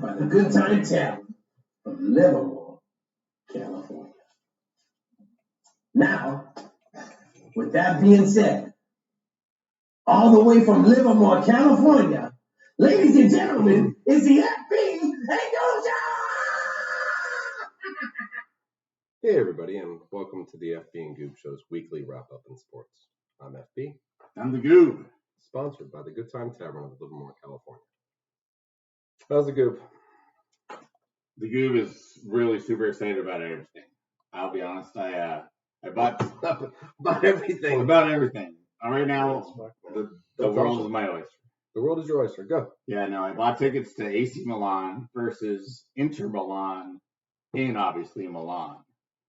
sponsored by the Good Time Tavern of Livermore, California. Now, with that being said, all the way from Livermore, California, ladies and gentlemen, it's the FB and Go Show! Hey everybody, and welcome to the FB and GOOB Show's weekly wrap-up in sports. I'm FB. I'm the GOOB. Sponsored by the Good Time Tavern of Livermore, California. How's the GOOB? The GOOB is really super excited about everything. I'll be honest, I bought About everything. About everything. Right now, the world is my oyster. The world is your oyster. Go. Yeah, no, I bought tickets to AC Milan versus Inter Milan in, obviously, Milan.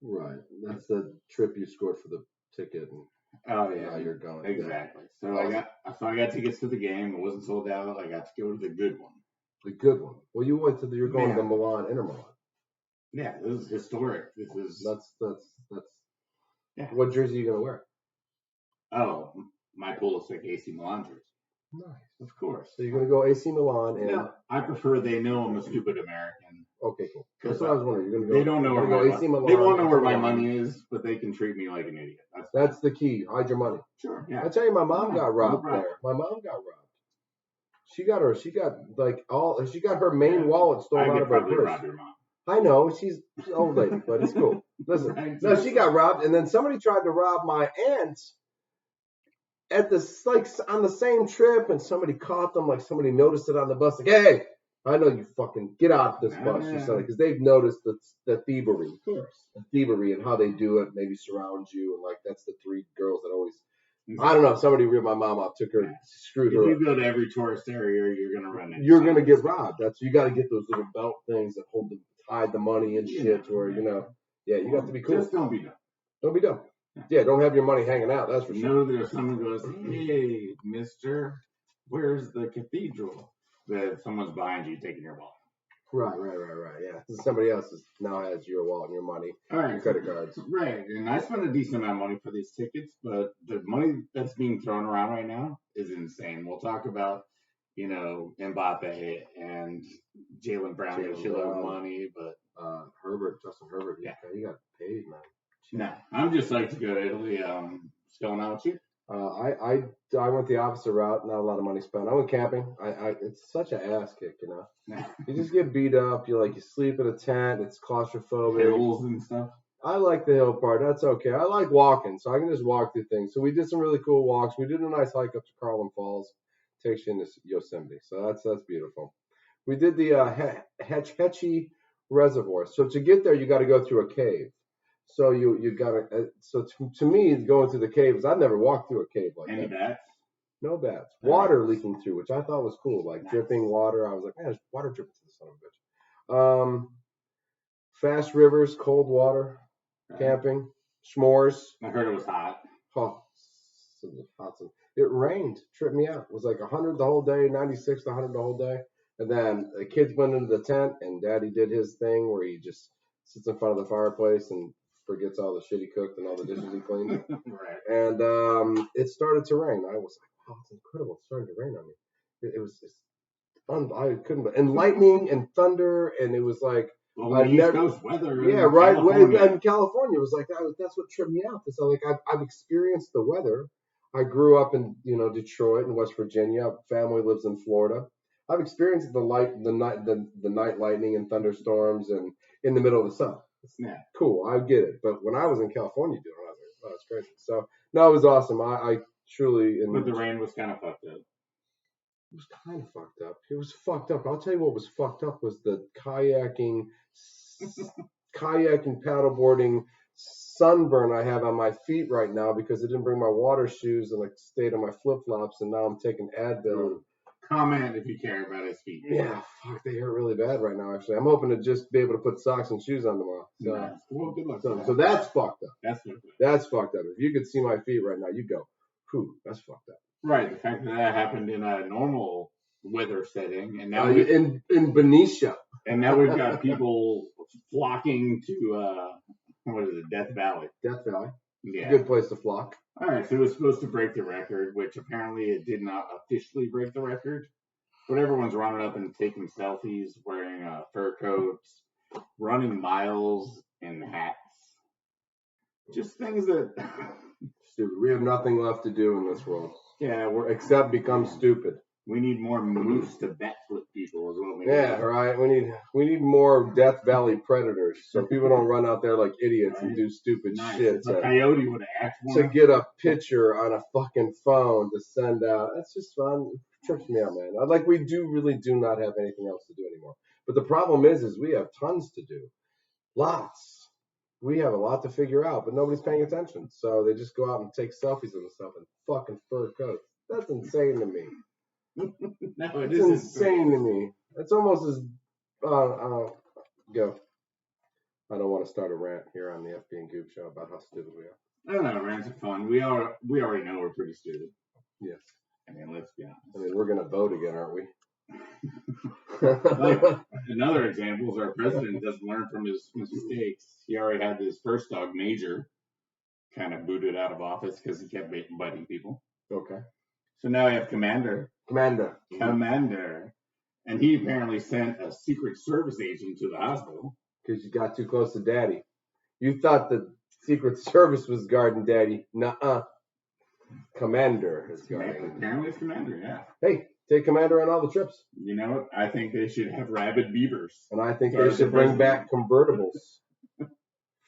Right. That's the trip you scored for the ticket. And oh, yeah. Now you're going. Exactly. So I got tickets to the game. It wasn't sold out. I got to go to the good one. The good one. Well, you're going to Milan, Inter Milan. Yeah, this is historic. That's yeah. What jersey are you going to wear? Oh, my Pulisic AC Milan jersey. Nice. Of course. So you're going to go AC Milan and... No, I prefer they know I'm a stupid American. Okay, cool. That's what I was wondering. You're going to go... They don't know where my AC Milan, they won't know where my money is, but they can treat me like an idiot. That's the key. Hide your money. Sure, yeah. I tell you, my mom got robbed there. My mom got robbed. She got her main wallet stolen out of her purse. Rob your mom. I know, she's an old lady, but it's cool. Listen, no, she got robbed, and then somebody tried to rob my aunt at on the same trip, and somebody caught them, somebody noticed it on the bus, hey, I know you fucking get out this bus, or something, because they've noticed the thievery, and how they do it, maybe surround you, and that's the three girls that always, I don't know, somebody ripped my mom off, took her, screwed her. If you go to every tourist area, you're gonna run into. You're gonna get robbed. You got to get those little belt things that hide the money and shit, or you got to be cool. Just don't be dumb. Don't be dumb. Yeah, don't have your money hanging out. That's for sure. You know, there's someone who goes, hey, mister, where's the cathedral? That someone's behind you taking your wallet. Right. Yeah. Somebody else now has your wallet and your money, your credit cards. Right. And I spent a decent amount of money for these tickets, but the money that's being thrown around right now is insane. We'll talk about, Mbappe and Jaylen Brown get a shitload of money, but Justin Herbert, he got paid, man. No, I'm just like to go to Italy. What's going on with you? I went the opposite route. Not a lot of money spent. I went camping. It's such an ass kick, You just get beat up. You sleep in a tent. It's claustrophobic. Hills and stuff. I like the hill part. That's okay. I like walking, so I can just walk through things. So we did some really cool walks. We did a nice hike up to Carlin Falls. Takes you into Yosemite. So that's beautiful. We did the Hetchy Reservoir. So to get there, you got to go through a cave. So you got to. So to me, going through the caves, I've never walked through a cave like that. Any bats? No bats. Water leaking through, which I thought was cool, dripping water. I was like, man, there's water dripping to the son of a bitch. Fast rivers, cold water, camping, s'mores. I heard it was hot. Oh, hot. It rained. Tripped me out. It was 100 the whole day, 96 to 100 the whole day. And then the kids went into the tent, and Daddy did his thing where he just sits in front of the fireplace and forgets all the shit he cooked and all the dishes he cleaned. Right. And it started to rain. I was like, oh, it's incredible. It's starting to rain on me. It was just fun. I couldn't. And lightning and thunder, and it was like. Well, East Coast weather. Yeah, right. In California, it was like that's what tripped me out. So I've experienced the weather. I grew up in Detroit and West Virginia. Family lives in Florida. I've experienced the night lightning and thunderstorms and in the middle of the sun. It's cool. I get it. But when I was in California doing it, I was like, oh, that's crazy. So no, it was awesome. I truly. But the rain was kind of fucked up. It was kind of fucked up. It was fucked up. I'll tell you what was fucked up was the kayaking, paddleboarding, sunburn I have on my feet right now because I didn't bring my water shoes and I stayed on my flip-flops and now I'm taking Advil. Comment if you care about his feet. Yeah, fuck, they hurt really bad right now, actually. I'm hoping to just be able to put socks and shoes on tomorrow. So, nice. Well, good luck. So that's fucked up. That's fucked up. If you could see my feet right now, you'd go, whew, that's fucked up. Right. The fact that happened in a normal weather setting, and now in Benicia. And now we've got people flocking to what is it, Death Valley? Death Valley. Yeah. Good place to flock. All right, so it was supposed to break the record, which apparently it did not officially break the record. But everyone's running up and taking selfies wearing wearing fur coats, running miles in hats. Just things that. Stupid. We have nothing left to do in this world. Yeah, except become stupid. We need more moves to BATFLIP people is what we need. Yeah, right. We need more Death Valley predators so people don't run out there like idiots and do stupid shit. A coyote would act to get a picture on a fucking phone to send out. That's just fun. It trips me out, man. We really do not have anything else to do anymore. But the problem is we have tons to do. Lots. We have a lot to figure out, but nobody's paying attention. So they just go out and take selfies of themselves in fucking fur coats. That's insane to me. No, it's insane to me. It's almost as go. I don't want to start a rant here on the FB and Goob show about how stupid we are. I don't know, rants are fun. We already know we're pretty stupid. Yes. I mean, let's be honest. I mean, we're gonna vote again, aren't we? Another example is our president doesn't learn from his mistakes. He already had his first dog, Major, kind of booted out of office because he kept biting people. Okay. So now we have Commander. And he apparently sent a Secret Service agent to the hospital. Because you got too close to Daddy. You thought the Secret Service was guarding Daddy. Nuh-uh. Commander is guarding. Apparently it's Commander, yeah. Hey, take Commander on all the trips. You know what? I think they should have rabid beavers. And I think they should bring back convertibles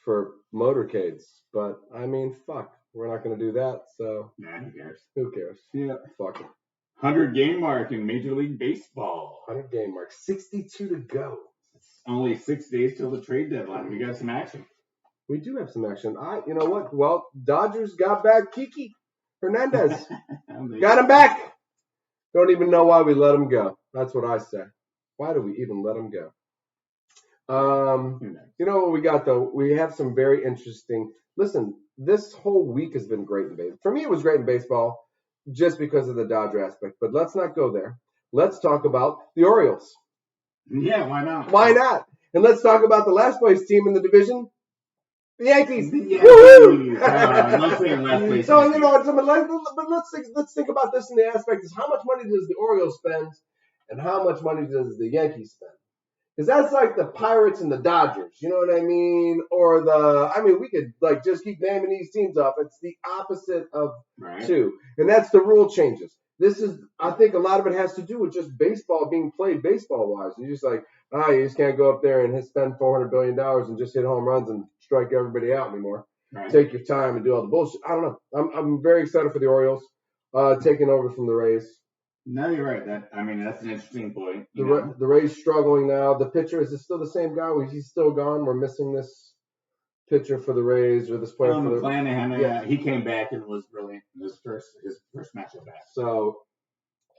for motorcades. But, I mean, fuck. We're not going to do that, so. Nah, who cares? Who cares? Yeah. Fuck it. 100 game mark in Major League Baseball. 100 game mark. 62 to go. It's only 6 days till the trade deadline. We got some action. We do have some action. You know what? Well, Dodgers got back Kiki Hernandez. Got him back. Don't even know why we let him go. That's what I say. Why do we even let him go? You know what we got, though? We have some very interesting. Listen, this whole week has been great in baseball. For me, it was great in baseball just because of the Dodger aspect. But let's not go there. Let's talk about the Orioles. Yeah, why not? Why not? And let's talk about the last place team in the division, the Yankees. Woo-hoo! Not saying last place. So, you know, but let's think about this in the aspect is how much money does the Orioles spend and how much money does the Yankees spend? Because that's like the Pirates and the Dodgers, you know what I mean? Or we could just keep naming these teams up. It's the opposite of two. And that's the rule changes. I think a lot of it has to do with just baseball being played baseball-wise. You're just like, you just can't go up there and spend $400 billion and just hit home runs and strike everybody out anymore. Right. Take your time and do all the bullshit. I don't know. I'm very excited for the Orioles taking over from the Rays. No, you're right. That's an interesting point. The Rays struggling now. The pitcher, is it still the same guy? He's still gone. We're missing this pitcher for the Rays or this player for the McClanahan. Yeah, he came back and was brilliant. His first match was back. So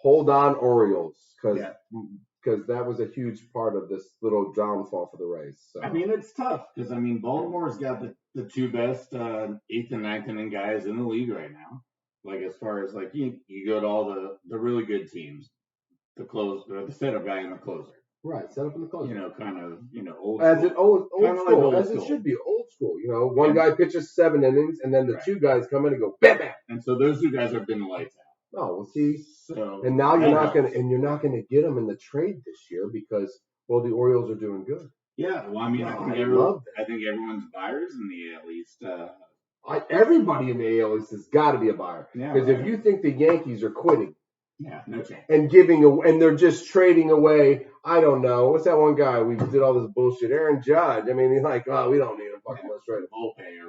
hold on, Orioles, because that was a huge part of this little downfall for the Rays. So. I mean, it's tough because Baltimore's got the two best 8th and 9th inning guys in the league right now. Like as far as you go to all the really good teams, the setup guy and the closer. Right, setup and the closer. Old as school. it old school, like as it should be, old school. One guy pitches 7 innings, and then the two guys come in and go bam, bam. And so those two guys have been the lights out. Oh, well, see, so and now you're not gonna get them in the trade this year because the Orioles are doing good. Yeah, well, I think everyone's buyers in the AL East. Everybody in the AL East has got to be a buyer. Because if you think the Yankees are quitting, no chance. And they're just trading away, I don't know, what's that one guy? We did all this bullshit. Aaron Judge. I mean, he's like, we don't need him. Fucking let's trade him.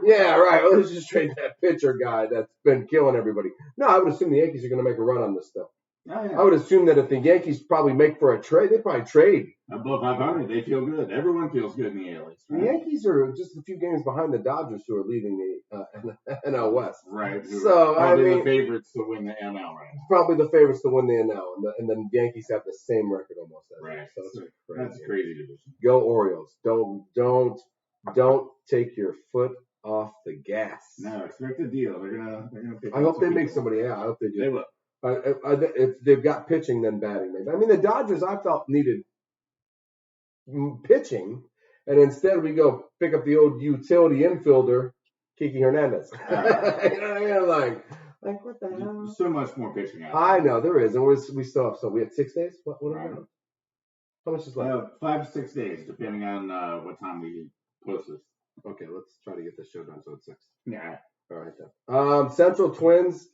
Yeah, right. Let's just trade that pitcher guy that's been killing everybody. No, I would assume the Yankees are going to make a run on this stuff. Oh, yeah. I would assume that if the Yankees probably make for a trade, they probably trade. Above 500, they feel good. Everyone feels good in the AL East. Right? The Yankees are just a few games behind the Dodgers, who are leading the NL West. Right. So the favorites to win the NL, right? Probably the favorites to win the NL, and then the Yankees have the same record almost. Right. So that's a crazy division. Go Orioles! Don't take your foot off the gas. No, expect a deal. They're gonna. I hope they make somebody out. I hope they do. They will. If they've got pitching, then batting. Maybe. I mean, the Dodgers, I felt, needed pitching, and instead we go pick up the old utility infielder, Kiki Hernandez. You know what I mean? Like what the hell? So much more pitching out there. I know there is, and we still have. So we had 6 days. What right. How much is left? 5 to 6 days, depending on what time we post this. Okay, let's try to get this show done so it's 6. Yeah. All right then. Central Twins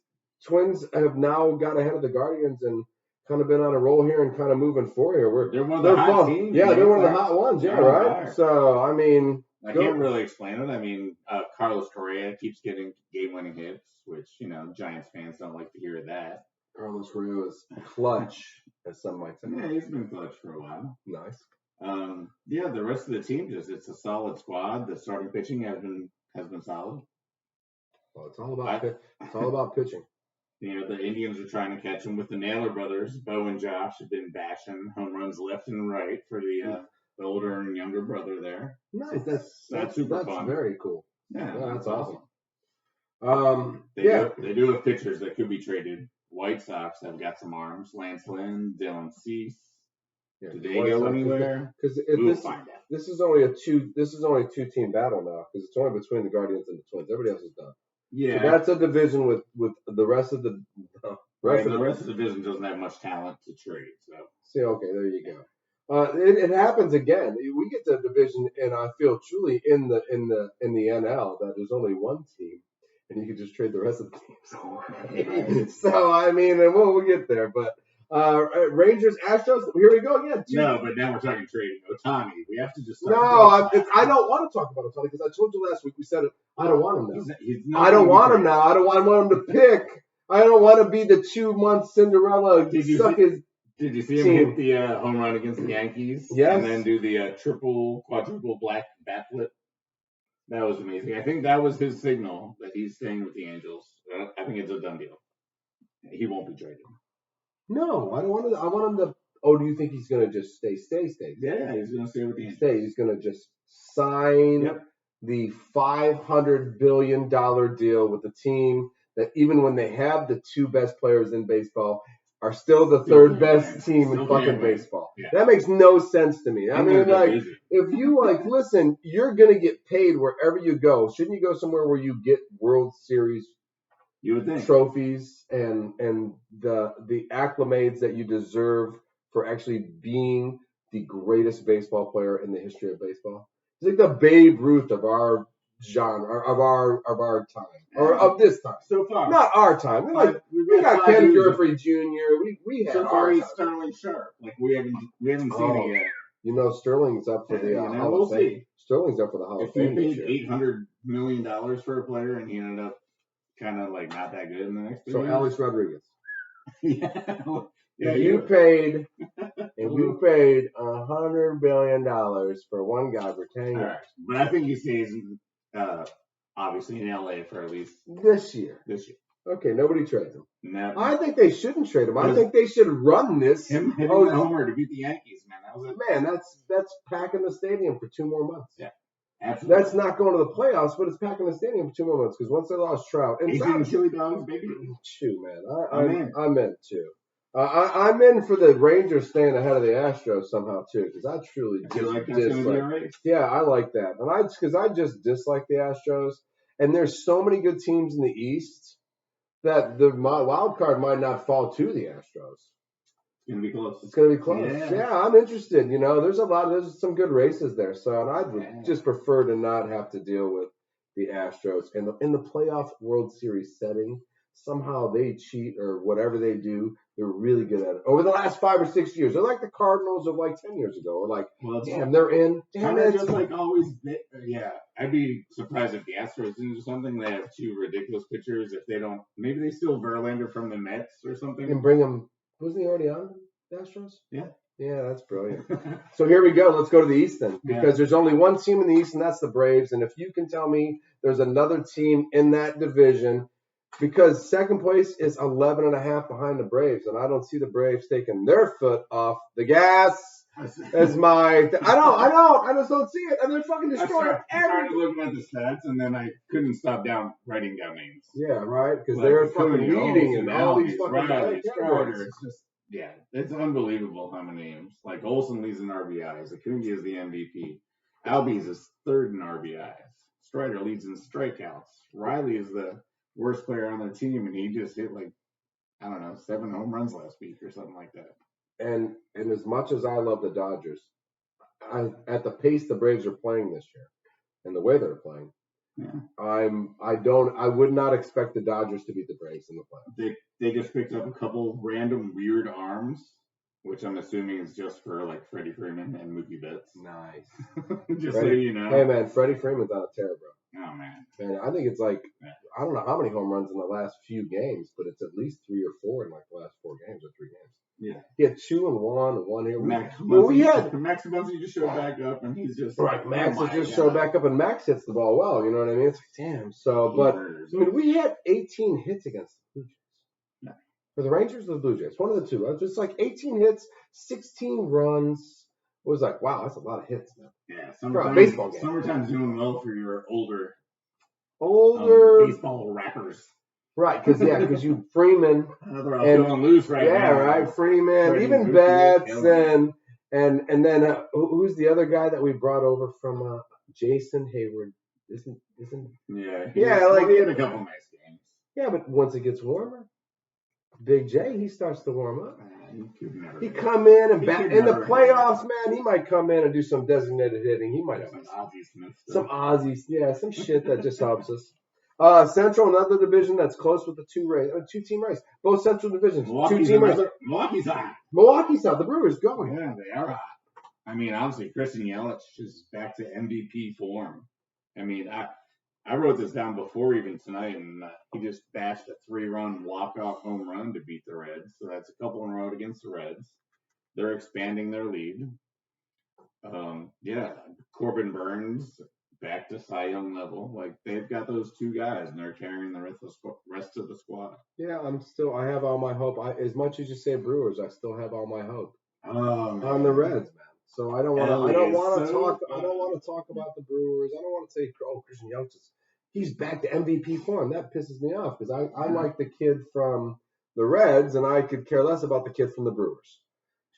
have now got ahead of the Guardians and kind of been on a roll here and kind of moving forward here. They're one of the hot teams. Yeah, they're one of the hot ones. Yeah, right. So I mean, I can't really explain it. I mean, Carlos Correa keeps getting game-winning hits, which Giants fans don't like to hear that. Carlos Correa is clutch, as some might say. Yeah, he's been clutch for a while. Nice. Yeah, the rest of the team it's a solid squad. The starting pitching has been solid. Well, it's all about pitching. The Indians are trying to catch them with the Naylor brothers. Bo and Josh have been bashing home runs left and right for the older and younger brother there. Nice. So that's super fun. That's very cool. Yeah, that's awesome. They do have pitchers that could be traded. White Sox have got some arms. Lance Lynn, Dylan Cease. Yeah, do they go anywhere? Because we'll find out. This is only a 2-team battle now because it's only between the Guardians and the Twins. Everybody else is done. Yeah, so that's a division with the rest of the rest of the division doesn't have much talent to trade. So see, okay, there you go. It happens again. We get to a division, and I feel truly in the NL that there's only one team, and you can just trade the rest of the teams away. So I mean, and we'll get there, but. Rangers, Astros. Here we go again. No, but now we're talking trading. Ohtani. We have to just. I don't want to talk about Ohtani because I told you last week we said it. I don't want him now. I don't want him now. I don't want him to pick. I don't want to be the 2-month Cinderella. Did you see him hit the home run against the Yankees? Yes. And then do the quadruple BATFLIP. That was amazing. I think that was his signal that he's staying with the Angels. I think it's a done deal. He won't be traded. No, I don't want to. I want him to. Oh, do you think he's going to just stay? Yeah, he's going to stay with the Angels. He's going to just sign the $500 billion deal with the team that even when they have the 2 best players in baseball are still the 3rd best team in fucking baseball. Yeah. That makes no sense to me. I mean, if you listen, you're going to get paid wherever you go. Shouldn't you go somewhere where you get World Series you would think trophies and the acclimates that you deserve for actually being the greatest baseball player in the history of baseball? It's like the Babe Ruth of our genre, of our time, or of this time. So far, not our time. We got Ken Griffey Jr. We have so far he's Sterling Sharp. We haven't seen it yet. You know, Sterling's up for the Hall of Fame. Sterling's up for the Hall of Fame. If you paid $800 million for a player and he ended up kind of not that good in the next 3 years. So Alex Rodriguez. Yeah, you paid $100 billion for one guy for 10 years. Right. But I think he stays obviously in LA for at least this year. Okay, nobody trades him. Never. I think they shouldn't trade him. I think they should run this. Him hitting the homer to beat the Yankees, man. That was it. Man, that's packing the stadium for 2 more months. Yeah. Absolutely. That's not going to the playoffs, but it's packing the stadium for 2 more months because once they lost Trout and Trout, chili dogs, baby. Chew, man. I'm in too. I'm in for the Rangers staying ahead of the Astros somehow too because I truly dislike. Yeah, I like that, and because I just dislike the Astros, and there's so many good teams in the East that my wild card might not fall to the Astros. It's going to be close. Yeah, I'm interested. There's some good races there. So, and I would just prefer to not have to deal with the Astros in the playoff World Series setting. Somehow they cheat or whatever they do. They're really good at it. Over the last 5 or 6 years, they're like the Cardinals of 10 years ago. Or damn, they're in. Damn it. Just always. Yeah, I'd be surprised if the Astros didn't do something. They have 2 ridiculous pitchers. If they don't, maybe they steal Verlander from the Mets or something. And bring him. Wasn't he already on the Astros? Yeah. Yeah, that's brilliant. So here we go. Let's go to the East then. Because there's only one team in the East, and that's the Braves. And if you can tell me there's another team in that division, because second place is 11.5 behind the Braves, and I don't see the Braves taking their foot off the gas. I just don't see it. And they're fucking destroying everything. I started looking at the stats, and then I couldn't stop writing down names. Yeah, right? Because they're fucking leading and all these fucking Strider. It's just, it's unbelievable how many names. Olsen leads in RBIs. Acuna is the MVP. Albies is 3rd in RBIs. Strider leads in strikeouts. Riley is the worst player on their team, and he just hit 7 home runs last week or something like that. And as much as I love the Dodgers, at the pace the Braves are playing this year and the way they're playing, I would not expect the Dodgers to beat the Braves in the playoffs. They just picked up a couple random weird arms, which I'm assuming is just for like Freddie Freeman and Mookie Betts. Nice. Just so you know. Hey man, Freddie Freeman's on a tear, bro. Oh man. Man, I think it's like I don't know how many home runs in the last few games, but it's at least 3 or 4 in like the last 4 games or 3 games. Yeah. He had 2 and 1 here. Max Muncy just showed back up, and he's just right. Max has just showed back up, and Max hits the ball well. You know what I mean? It's like, damn. So, but I mean, we had 18 hits against the Blue Jays. Yeah. For the Rangers or the Blue Jays, one of the two. I was just like 18 hits, 16 runs. It was like, wow, that's a lot of hits, man. Yeah, summertime's doing well for your older baseball rappers. Right, because you Freeman they're all going loose right now. Yeah, right, Freeman, even Betts, and then who's the other guy that we brought over from Jason Hayward? Isn't he had a couple nice games. Yeah, but once it gets warmer, Big J, he starts to warm up. He come in and in the playoffs, man. He might come in and do some designated hitting. He might have some Ozzy, some shit that just helps us. Central, another division that's close with the 2-team race. Both Central divisions, 2-team race. Milwaukee's hot. Milwaukee's hot. The Brewers going. Yeah, they are hot. I mean, obviously, Christian Yelich is back to MVP form. I mean, I wrote this down before even tonight, and he just bashed a 3-run walk-off home run to beat the Reds. So that's a couple in a row against the Reds. They're expanding their lead. Corbin Burns back to Cy Young level. Like, they've got those 2 guys, and they're carrying the rest of the squad. Yeah, I have all my hope. As much as you say Brewers, I still have all my hope on the Reds, man. So I don't want to talk about the Brewers. I don't want to say, Christian Yelich, he's back to MVP form. That pisses me off because I like the kid from the Reds, and I could care less about the kid from the Brewers.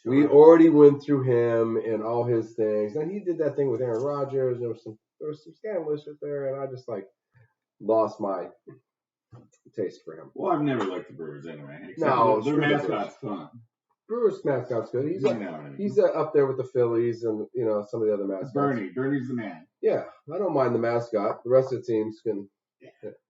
Sure. We already went through him and all his things, and he did that thing with Aaron Rodgers. There was some scandalous shit there, and I just lost my taste for him. Well, I've never liked the Brewers anyway. No, their mascot's fun. Brewers mascot's good. He's up there with the Phillies and some of the other mascots. Bernie's the man. Yeah, I don't mind the mascot. The rest of the teams can,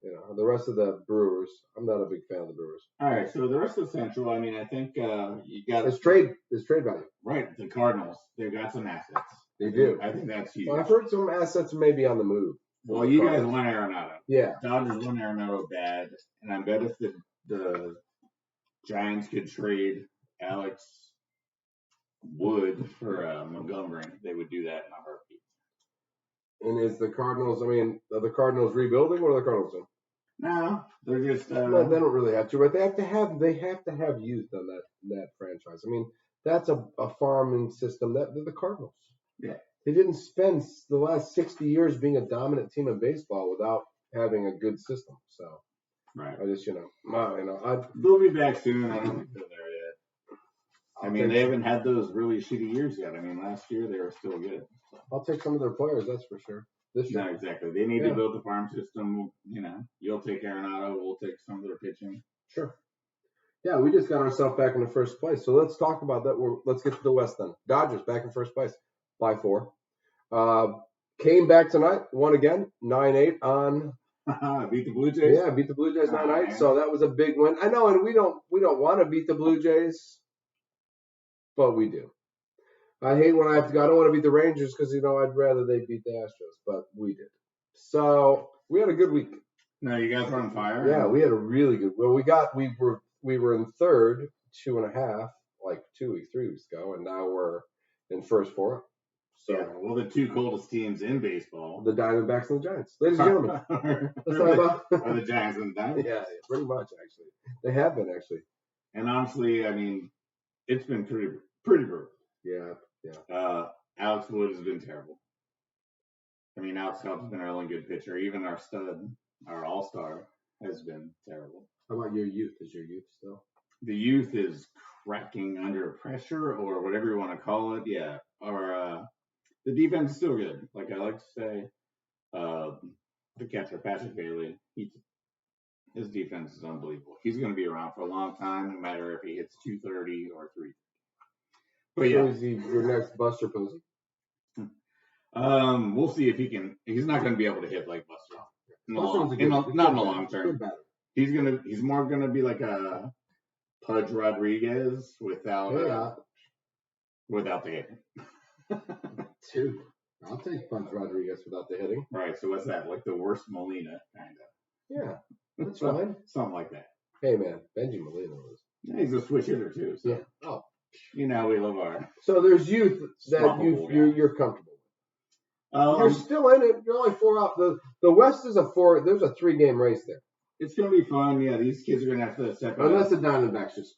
the rest of the Brewers. I'm not a big fan of the Brewers. All right, so the rest of Central. I mean, I think you got it's trade value. Right, the Cardinals. They've got some assets. They do. I think that's huge. Well, I've heard some assets may be on the move. Well, you guys won Arenado. Yeah. Dodgers won Arenado bad, and I bet if the Giants could trade Alex Wood for Montgomery, they would do that in a heartbeat. And is the Cardinals? I mean, are the Cardinals rebuilding? What are the Cardinals doing? No, they're just. They don't really have to, but they have to have youth on that franchise. I mean, that's a farming system. They're the Cardinals. Yeah. They didn't spend the last 60 years being a dominant team in baseball without having a good system. So, right. I just, they'll be back soon. I don't think they're there yet. I mean, they haven't had those really shitty years yet. I mean, last year they were still good. I'll take some of their players, that's for sure. This year. No, exactly. They need to build the farm system. You'll take Arenado. We'll take some of their pitching. Sure. Yeah, we just got ourselves back in the first place. So let's talk about that. Let's get to the West then. Dodgers back in first place by 4. Came back tonight, won again, 9-8 on. Beat the Blue Jays. Yeah, beat the Blue Jays 9-8. So that was a big win. I know, and we don't want to beat the Blue Jays, but we do. I hate when I don't want to beat the Rangers because I'd rather they beat the Astros, but we did. So we had a good week. No, you guys were on fire. Yeah, we had a really good. Well, we were in third 2.5 like 3 weeks ago, and now we're in first 4. So, yeah, well, the 2 coldest teams in baseball. The Diamondbacks and the Giants. Ladies and gentlemen. Let's talk about are the Giants and the Diamondbacks. Yeah, pretty much, actually. They have been, actually. And honestly, I mean, it's been pretty brutal. Yeah. Alex Wood has been terrible. I mean, Alex Cobb's been a really good pitcher. Even our stud, our all-star, has been terrible. How about your youth? Is your youth still? The youth is cracking under pressure, or whatever you want to call it. Yeah. Or the defense is still good. Like I like to say, the catcher, Patrick Bailey, his defense is unbelievable. He's going to be around for a long time, no matter if he hits 230 or 3. But So yeah, is he your next Buster Posey? we'll see if he can. He's not going to be able to hit like Buster. Not in the long term. He's more gonna be like a Pudge Rodriguez without the hitting. Dude, I'll take Pudge Rodriguez without the hitting. Right. So what's that? Like the worst Molina, kind of. Yeah, that's fine. Something like that. Hey man, Benji Molina was. Yeah, he's a switch hitter too. So. Yeah. Oh. You know we love our. So there's youth that you're comfortable with. You're still in it. You're only 4 out. The West is there's a 3-game race there. It's gonna be fun. Yeah, these kids are gonna have to step up. Unless the Diamondbacks just.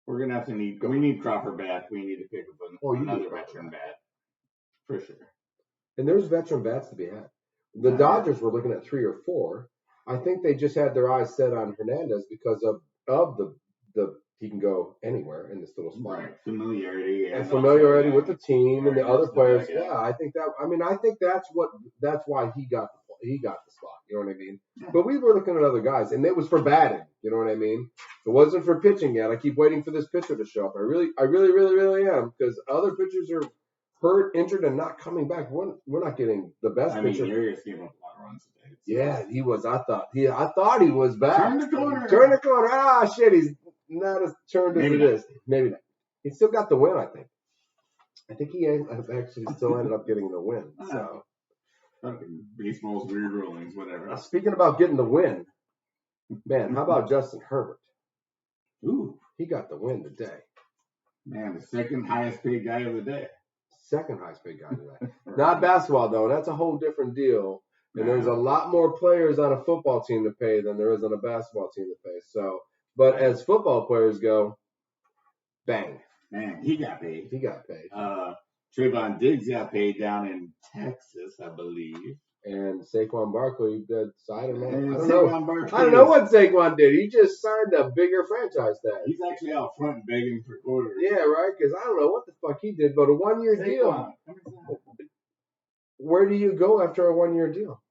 We're gonna have to we need Crawford back. We need to pick up another veteran bat. For sure. And there's veteran bats to be had. The Dodgers were looking at 3 or 4. I think they just had their eyes set on Hernandez because of the he can go anywhere in this little spot. Right. Familiarity with the team and the other players. Yeah, I think that's why he got the spot. You know what I mean? Yeah. But we were looking at other guys, and it was for batting. You know what I mean? It wasn't for pitching yet. I keep waiting for this pitcher to show up. I really am, because other pitchers are hurt, injured, and not coming back. We're not getting the best pitcher. Urias gave up a lot of runs today. Yeah, he was. I thought he was back. Turn the corner. Ah, shit. He's not as turned as it is. Maybe not. He still got the win, I think. I think he actually still ended up getting the win. So baseball's weird rulings, whatever. Speaking about getting the win, man, how about Justin Herbert? Ooh, he got the win today. Man, the second highest paid guy of the day. Second highest paid guy of the day. Not basketball, though. That's a whole different deal. And there's a lot more players on a football team to pay than there is on a basketball team to pay. So, but as football players go, bang. Man, he got paid. Trayvon Diggs got paid down in Texas, I believe. And Saquon Barkley did. So I don't know. I don't know what Saquon did. He just signed a bigger franchise tag. He's actually out front begging for quarters. Yeah, right. Because I don't know what the fuck he did, but a 1-year deal. Where do you go after a 1-year deal?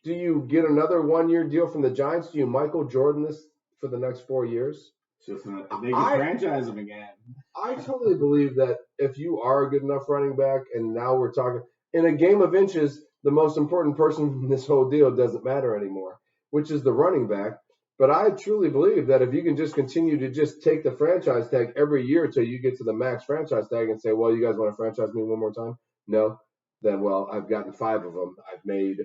Do you get another 1-year deal from the Giants? Do you Michael Jordan this for the next 4 years? They can franchise him again. I totally believe that if you are a good enough running back, and now we're talking in a game of inches, the most important person in this whole deal doesn't matter anymore, which is the running back. But I truly believe that if you can just continue to just take the franchise tag every year until you get to the max franchise tag and say, well, you guys want to franchise me one more time? No. Then, well, I've gotten 5 of them. I've made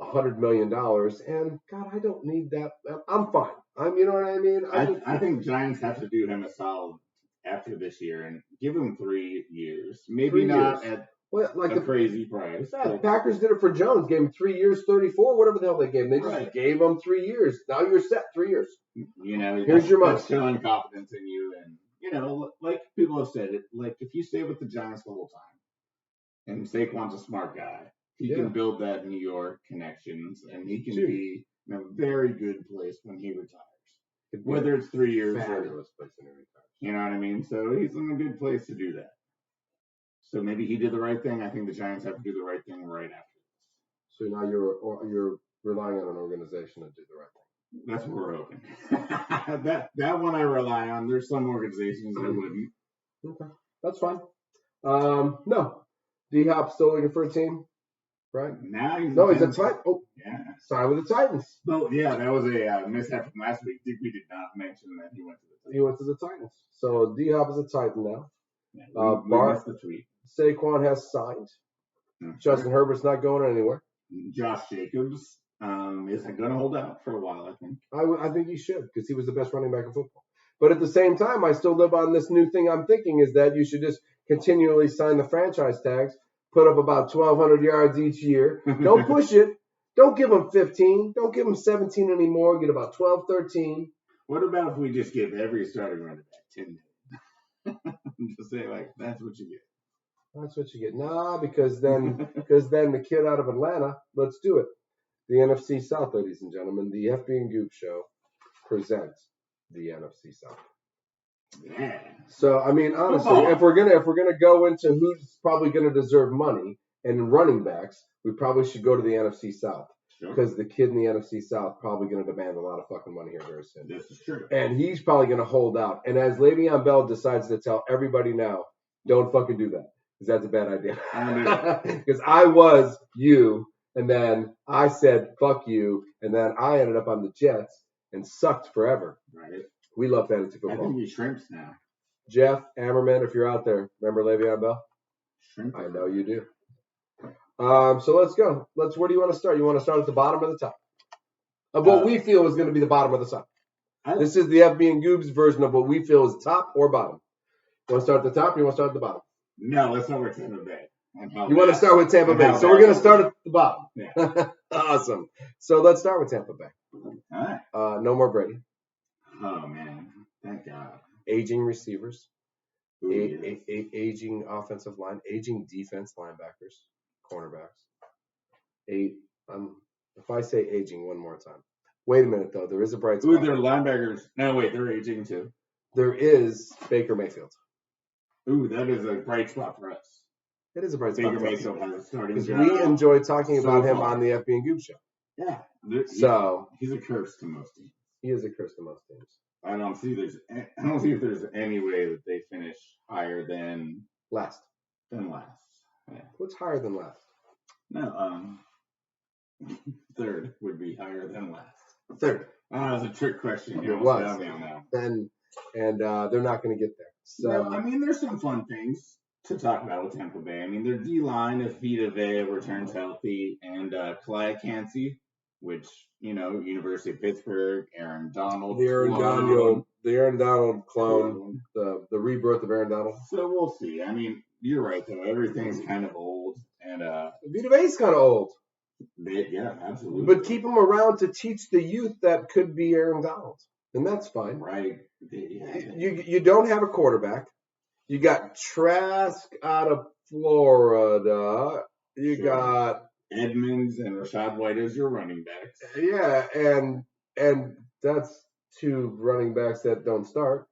$100 million, and God, I don't need that. I'm fine. You know what I mean? I think Giants have to do him a solid after this year and give him 3 years. Maybe not at a crazy price. Packers did it for Jones. Gave him 3 years, 34, whatever the hell they gave him. They just gave him 3 years. Now you're set 3 years. You know, here's your money. That's showing confidence in you, and you know, like people have said, like if you stay with the Giants the whole time, and Saquon's a smart guy. He can build that New York connections, and he can be in a very good place when he retires. Whether it's 3 years or fabulous place when he retires. You know what I mean? So he's in a good place to do that. So maybe he did the right thing. I think the Giants have to do the right thing right after this. So now you're relying on an organization to do the right thing. That's what we're hoping. that one I rely on. There's some organizations that wouldn't. Okay, that's fine. No, D-Hop still looking for a team. Right now, he's a Titan. Oh, yeah, signed with the Titans. Oh, yeah, that was a mishap from last week. We did not mention that he went to the Titans. He went to the Titans. So D-Hop is a Titan now. Yeah, we missed the tweet. Saquon has signed. Justin Herbert's not going anywhere. Josh Jacobs isn't going to hold out for a while, I think. I think he should, because he was the best running back in football. But at the same time, I still live on this new thing I'm thinking is that you should just continually sign the franchise tags. Put up about 1,200 yards each year. Don't push it. Don't give them 15. Don't give them 17 anymore. Get about 12, 13. What about if we just give every starting running back 10 million? Just say, like, that's what you get. That's what you get. Nah, because then the kid out of Atlanta, let's do it. The NFC South, ladies and gentlemen, the FB and Goop show presents the NFC South. Yeah. So I mean, honestly, if we're gonna go into who's probably gonna deserve money and running backs, we probably should go to the NFC South. because the kid in the NFC South probably going to demand a lot of fucking money here very soon. This is true. And he's probably going to hold out. And as Le'Veon Bell decides to tell everybody now, don't fucking do that, because that's a bad idea. Because I was you, and then I said fuck you, and then I ended up on the Jets and sucked forever. Right. We love fantasy I football. think he shrimps now. Jeff Ammerman, if you're out there, remember Le'Veon Bell? Shrimp. I know you do. So let's go. Where do you want to start? You want to start at the bottom or the top? Of what we feel is going to be the bottom or the top. This is the FB and Goob's version of what we feel is top or bottom. You want to start at the top or you want to start at the bottom? No, let's start with Tampa Bay. You want to start with Tampa Bay. So we're going to start at the bottom. Yeah. Awesome. So let's start with Tampa Bay. All right. No more Brady. Oh, man. Thank God. Aging receivers. Ooh, yes. Aging offensive line. Aging defense linebackers. Cornerbacks. If I say aging one more time. Wait a minute, though. There is a bright spot. Ooh, they're linebackers. No, wait. They're aging, too. There is Baker Mayfield. Ooh, that is a bright spot for us. It is a bright spot Baker for us. Mayfield has a starting Because job. we enjoy talking So about him far. on the FB and Goob show. Yeah. So he's a curse to most teams. he is a curse to most teams. I don't see if there's any way that they finish higher than Last. last. Yeah. What's higher than last? No, third would be higher than last. Third. That was a trick question. You It almost was. got me on that. And they're not going to get there. So No, I mean, there's some fun things to talk about with Tampa Bay. I mean, their D-line, if Vita Vea returns healthy, and Kalai Kancey, which, University of Pittsburgh, Aaron Donald. the Aaron Donald clone, the rebirth of Aaron Donald. So we'll see. I mean, you're right, though. Everything's kind of old. And, Vita Vea's kind of old. yeah, absolutely. But keep him around to teach the youth that could be Aaron Donald. And that's fine. Right. You don't have a quarterback. You got Trask out of Florida. You got Edmonds and Rashad White as your running backs. Yeah, and that's two running backs that don't start.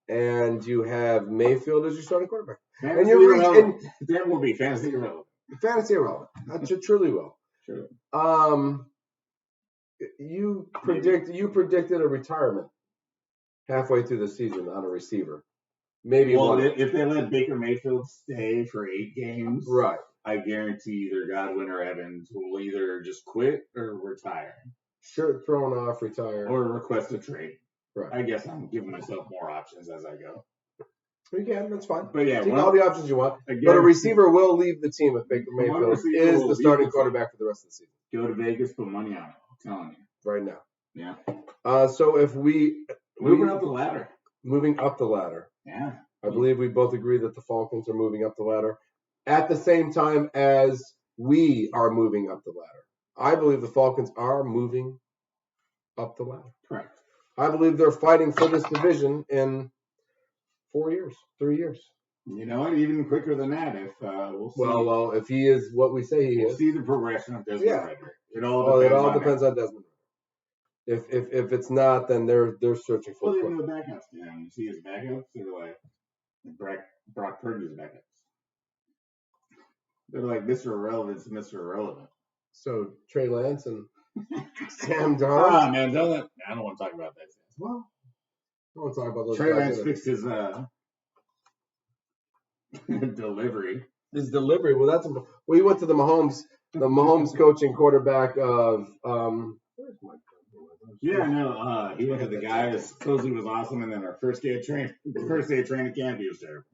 And you have Mayfield as your starting quarterback. Fantasy And irrelevant. That will be fantasy irrelevant. Fantasy irrelevant. That truly will. Sure. You predicted a retirement halfway through the season on a receiver. Maybe Well, one. if they let Baker Mayfield stay for 8 games, Right. I guarantee either Godwin or Evans will either just quit or retire. Shirt thrown off, retire. Or request a trade. Right. I guess I'm giving myself more options as I go. You can, that's fine. But yeah, Take all the options you want. again, But a receiver will leave the team if Baker One Mayfield receiver is will the starting leave the team. quarterback for the rest of the season. Go to Vegas, put money on it. I'm telling you. Right now. Yeah. So if we Moving up the ladder. moving up the ladder, Yeah. I believe we both agree that the Falcons are moving up the ladder at the same time as we are moving up the ladder. I believe the Falcons are moving up the ladder. Correct. I believe they're fighting for this division in 4 years, 3 years. You know what? Even quicker than that. If we'll see. Well, if he is what we say he We'll is, see the progression of Desmond Yeah. Ritter. It all depends on Desmond. If it's not, then they're searching for Well, a even the quarterback. backups, man. You see his backups, they're like Brock Purdy's backups. They're like Mr. Irrelevant to Mr. Irrelevant. So Trey Lance and Sam Darnold. Ah, man, I don't want to talk about that. Well, I want to talk about those Trey guys Lance in a- fixed his delivery. His delivery. Well, he went to the Mahomes coaching quarterback of where's my Yeah, no, he went to the guy that supposedly was awesome, and then our first day of training camp, he was terrible.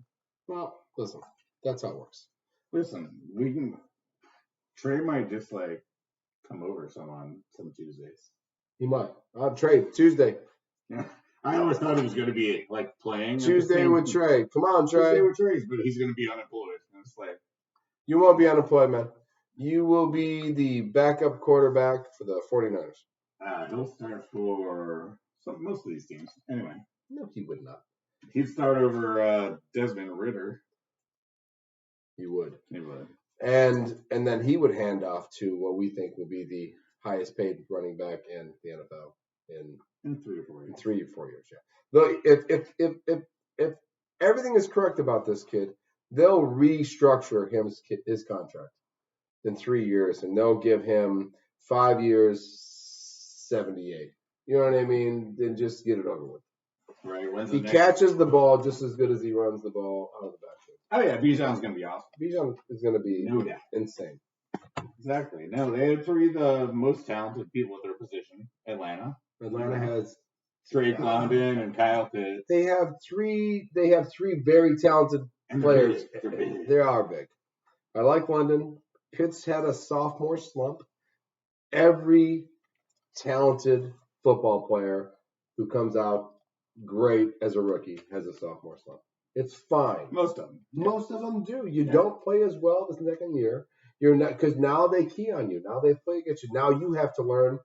Well, listen, that's how it works. Listen, Trey might just like come over on some Tuesdays. He might. Trey, Tuesday. Yeah. I always thought he was going to be like playing Tuesday with Trey. Come on, Tuesday Trey. with Trey's, but he's going to be unemployed. And it's like, You won't be unemployed, man. You will be the backup quarterback for the 49ers. he'll start for most of these teams. Anyway, No, he would not. he'd start over Desmond Ritter. He would. He would. And then he would hand off to what we think will be the highest paid running back in the NFL In 3 or 4 years. in 3 or 4 years. Yeah. Though if everything is correct about this kid, they'll restructure his contract in 3 years, and they'll give him 5 years, 78. You know what I mean? Then just get it over with. Right. When's He catches the ball just as good as he runs the ball out of the backfield. Oh yeah, Bijan's gonna be awesome. Bijan is going to be No doubt. insane. Exactly. No, they have 3 of the most talented people at their position. Atlanta has Drake London and Kyle Pitts. They have 3 very talented players. They're big. They are big. I like London. Pitts had a sophomore slump. Every talented football player who comes out great as a rookie has a sophomore slump. It's fine. Most of them. Most of them do. You don't play as well the second year. You're not, because now they key on you. Now they play against you. Now you have to learn.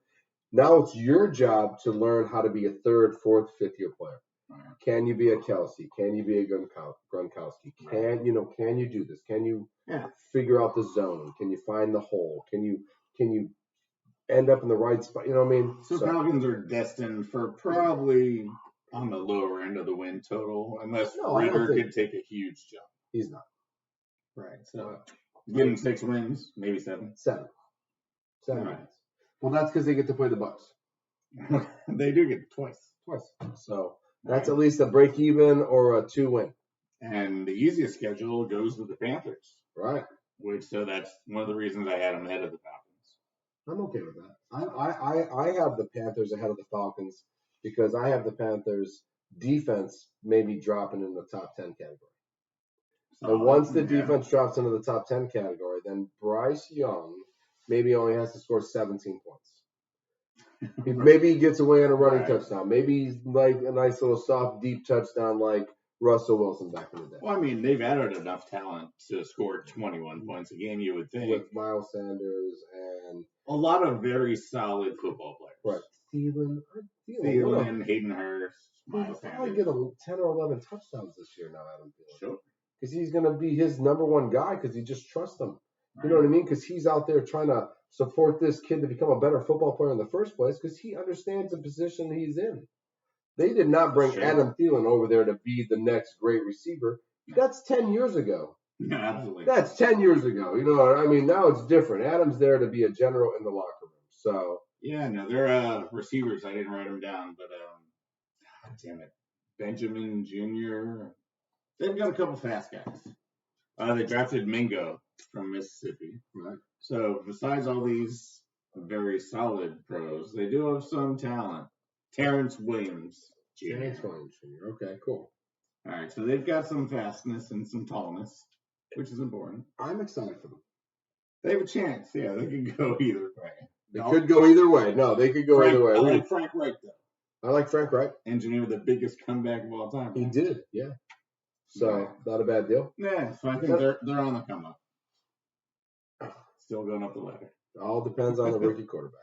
Now it's your job to learn how to be a 3rd, 4th, 5th year player. Right. Can you be a Kelsey? Can you be a Gronkowski? Can you do this? Can you figure out the zone? Can you find the hole? Can you end up in the right spot? You know what I mean? So Falcons are destined for probably on the lower end of the win total, unless Vader could take a huge jump. He's not. Right. So give him 6 wins, maybe 7. 7 Right. wins. Well, that's because they get to play the Bucs. They do get twice. So that's at least a break even or a 2-win. And the easiest schedule goes to the Panthers. Right. So that's one of the reasons I had them ahead of the Falcons. I'm okay with that. I have the Panthers ahead of the Falcons because I have the Panthers defense maybe dropping in the top 10 category. And once the defense drops into the top 10 category, then Bryce Young maybe only has to score 17 points. Maybe he gets away on a running touchdown. Maybe he's like a nice little soft, deep touchdown like Russell Wilson back in the day. Well, I mean, they've added enough talent to score 21 points a game, you would think. With Miles Sanders and a lot of very solid football players. Right. Thielen, Hayden Hurst, Miles He'll Sanders. probably get 10 or 11 touchdowns this year now, Adam Thielen. Sure. Because he's going to be his number one guy because he just trusts him. You know what I mean? Because he's out there trying to support this kid to become a better football player in the first place because he understands the position he's in. They did not bring Adam Thielen over there to be the next great receiver. That's 10 years ago. Yeah, absolutely. That's 10 years ago. You know what I mean? Now it's different. Adam's there to be a general in the locker room. So yeah, no, they're receivers. I didn't write them down, but damn it, Benjamin Jr. They've got a couple fast guys. They drafted Mingo from Mississippi. Right. So besides all these very solid pros, they do have some talent. Terrence Williams Jr. Okay, cool. All right, so they've got some fastness and some tallness, which is important. I'm excited for them. They have a chance. Yeah, they could go either way. They could go either way. No, they could go either way. I like Frank Reich, though. I like Frank Reich. Engineered the biggest comeback of all time. He did, yeah. So, not a bad deal. Yeah, so I think they're on the come up. Still going up the ladder. All depends on the rookie quarterback.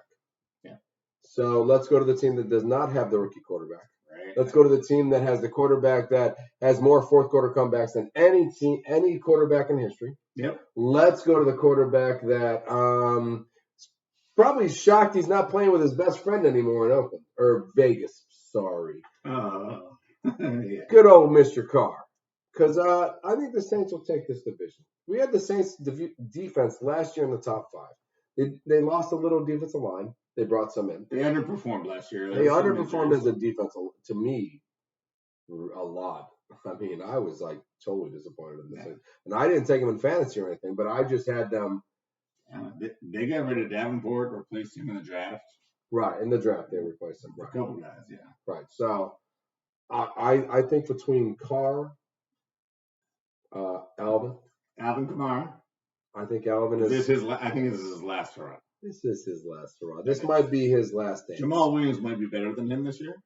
Yeah. So, let's go to the team that does not have the rookie quarterback. Right. Let's go to the team that has the quarterback that has more fourth quarter comebacks than any quarterback in history. Yep. Let's go to the quarterback that probably shocked he's not playing with his best friend anymore in Oakland or Vegas. Sorry. Yeah. Good old Mr. Carr. Because I think the Saints will take this division. We had the Saints defense last year in the top 5. They lost a little defensive line. They brought some in. They underperformed last year. They underperformed as a defense, to me, a lot. I mean, I was like totally disappointed in this. And I didn't take them in fantasy or anything, but I just had them. They got rid of Davenport, replaced him in the draft. Right, in the draft they replaced him. Right. A couple guys, yeah. Right. So I think between Carr, Alvin Kamara. I think Alvin is. I think this is his last hurrah. This is his last hurrah. This might be his last dance. Jamal Williams might be better than him this year.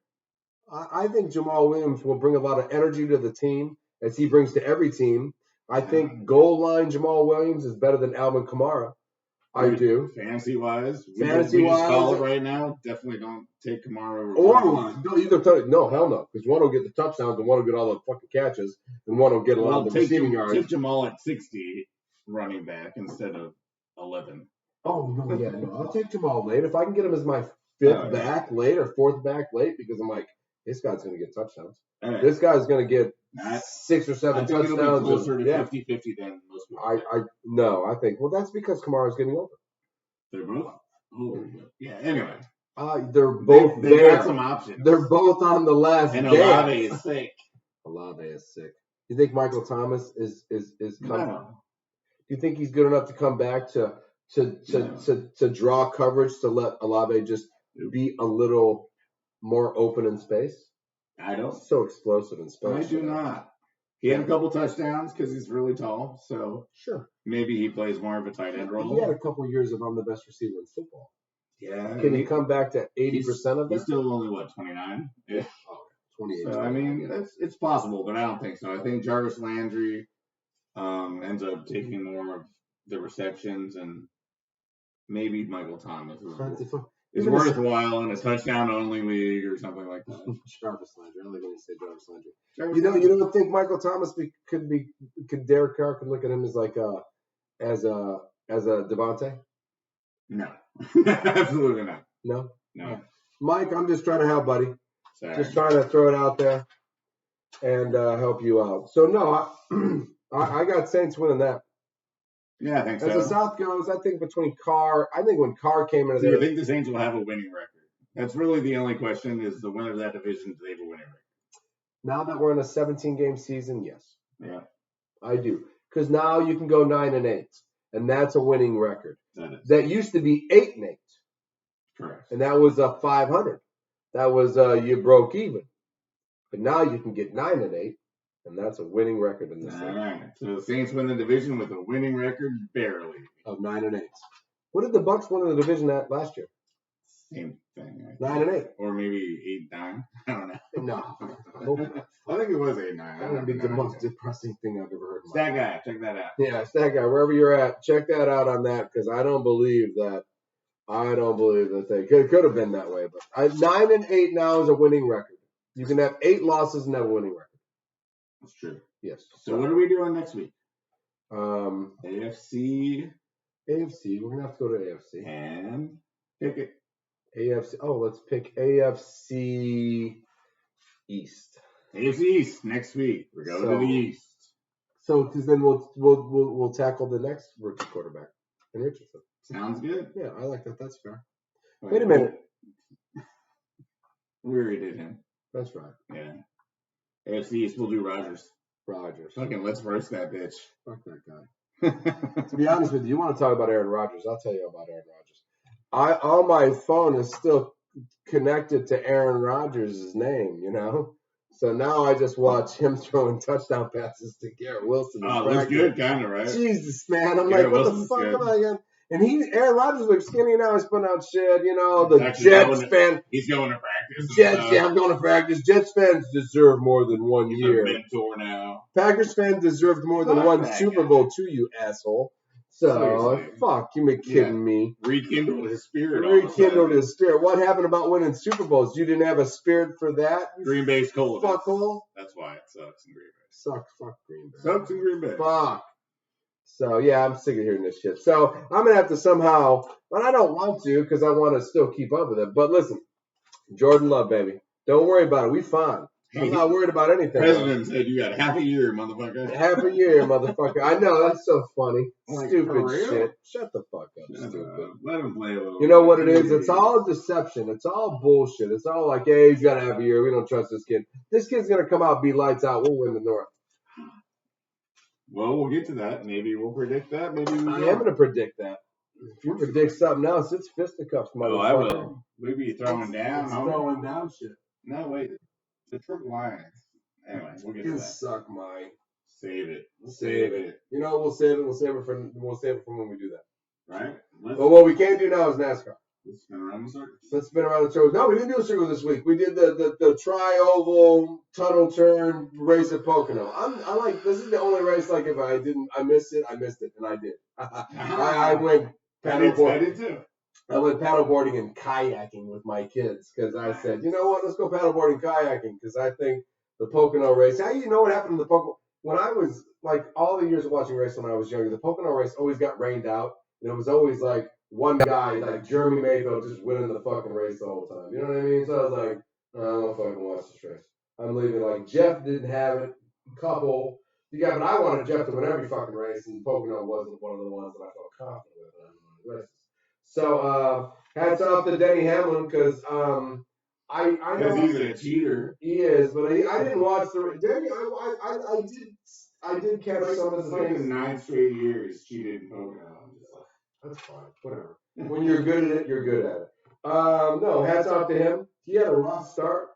I think Jamal Williams will bring a lot of energy to the team, as he brings to every team. I think goal line Jamal Williams is better than Alvin Kamara. I do. Fantasy-wise, we just call it right now. Definitely don't take Kamara over. No, hell no. Because one will get the touchdowns and one will get all the fucking catches, and one will get a lot of the receiving yards. Take Jamal at 60 running back instead of 11. Oh, no, yeah, no. I'll take Jamal late. If I can get him as my fifth back late or fourth back late, because I'm like, this guy's going to get touchdowns. Right. This guy's going to get 6 or 7 touchdowns. It'll be closer to 50-50 than most people. I think, well, that's because Kamara's getting older. They're both. Yeah. Anyway, they're both they there. got some options. They're both on the last and day. Olave is sick. Olave is sick. You think Michael Thomas is coming? No. Do you think he's good enough to come back to draw coverage to let Olave just be a little more open in space? I don't. So explosive in space. I do not. He had a couple touchdowns because he's really tall, so sure. Maybe he plays more of a tight end role. He had a couple years of I'm the best receiver in football. Yeah. Can he come back to 80% of that? He's still only, 29? Yeah. Oh, 28. So, I mean, it's possible, but I don't think so. I think Jarvis Landry ends up taking more of the receptions, and maybe Michael Thomas is worthwhile in a touchdown-only league or something like that. Jarvis Landry. I only going to say Jarvis Landry. You don't think Michael Thomas could Derek Carr could look at him as like as a Devontae? No, absolutely not. No. Mike, I'm just trying to help, buddy. Sorry. Just trying to throw it out there and help you out. So no, I got Saints winning that. Yeah, I think so. As the South goes, I think when Carr came into I think the Saints will have a winning record. That's really the only question: is the winner of that division, do they have a winning record? Now that we're in a 17-game season, yes. Yeah, I do. Because now you can go 9-8, and that's a winning record. That used to be 8-8. Correct. And that was a 500. That was you broke even. But now you can get 9-8, and that's a winning record in this league. All right. So the Saints win the division with a winning record, barely. Of 9-8. What did the Bucs win the division at last year? Same thing. 9-8. Or maybe 8-9. I don't know. No. I think it was 8-9. That would be the most depressing thing I've ever heard. StatGUY, check that out. Yeah, StatGUY, wherever you're at, check that out on that, because I don't believe that they could have been that way. But 9-8 now is a winning record. You can have 8 losses and have a winning record. That's true. Yes. So what are we doing next week? AFC. We're gonna have to go to AFC and pick it. AFC. Oh, let's pick AFC East. AFC East next week. We're going to the East. So, because then we'll tackle the next rookie quarterback in Richardson. Sounds good. Yeah, I like that. That's fair. Wait a minute. We already did him. That's right. Yeah. AFC East, we'll do Rodgers. Fucking let's roast that bitch. Fuck that guy. To be honest with you want to talk about Aaron Rodgers? I'll tell you about Aaron Rodgers. On my phone is still connected to Aaron Rodgers' name, you know? So now I just watch him throwing touchdown passes to Garrett Wilson. Oh, looks good, kind of, right? Jesus, man. I'm Garrett like, what Wilson's the fuck good. am I again? And Aaron Rodgers looks skinny now. He's putting out shit, you know, the Jets fan. He's going to practice. Jets, yeah, I'm going to practice. Jets fans deserve more than 1 year. He's a mentor now. Packers fans deserved more than one Super Bowl too, you asshole. So, seriously. Fuck, you be kidding me. Rekindled his spirit. What happened about winning Super Bowls? You didn't have a spirit for that? Green Bay's cold. Fuckhole. That's why it sucks in Green Bay. Fuck Green Bay. Sucks in Green Bay. Fuck. So, yeah, I'm sick of hearing this shit. So, I'm going to have to somehow, but I don't want to because I want to still keep up with it. But listen, Jordan Love, baby. Don't worry about it. We fine. I'm not worried about anything. President said you got half a year, motherfucker. Half a year, motherfucker. I know, that's so funny. Like, Stupid shit. Shut the fuck up, stupid. Let him play a little. You know what it is? It's all deception. It's all bullshit. It's all like, hey, he's got to have a year. We don't trust this kid. This kid's going to come out, be lights out. We'll win the North. Well, we'll get to that. Maybe we'll predict that. Maybe we I am going to predict that. If you predict something else, it's fisticuffs, motherfucker. Oh, I will. We be throwing down. It's throwing down shit. No, wait. The triple Lions. Anyway, we'll get to that. Suck my. Save it. Save it. You know, we'll save it. We'll save it for when we do that. Right? But what we can't do now is NASCAR. Let's spin around the circle. Let's spin around the circle. No, we didn't do a circle this week. We did the tri-oval tunnel turn race at Pocono. I like, this is the only race, like, if I missed it, and I did. I went paddleboarding. I did too. I went paddleboarding and kayaking with my kids because I said, you know what, let's go paddleboarding and kayaking because I think the Pocono race, how you know what happened to the Pocono? When I was, like, all the years of watching racing when I was younger, the Pocono race always got rained out, and it was always, like, one guy, like Jeremy Mayfield, just winning the fucking race the whole time. You know what I mean? So I was like, I don't fucking watch this race. I'm leaving. Like, Jeff didn't have it. Couple. Yeah, but I wanted Jeff to win every fucking race, and Pocono wasn't one of the ones that I felt confident with. So hats off to Denny Hamlin because I know he's a cheater. He is, but I didn't watch the Denny. I did catch some of his like things. 9 straight years cheated in Pokemon. That's fine, whatever. When you're good at it, you're good at it. No, hats off to him. He had a rough start,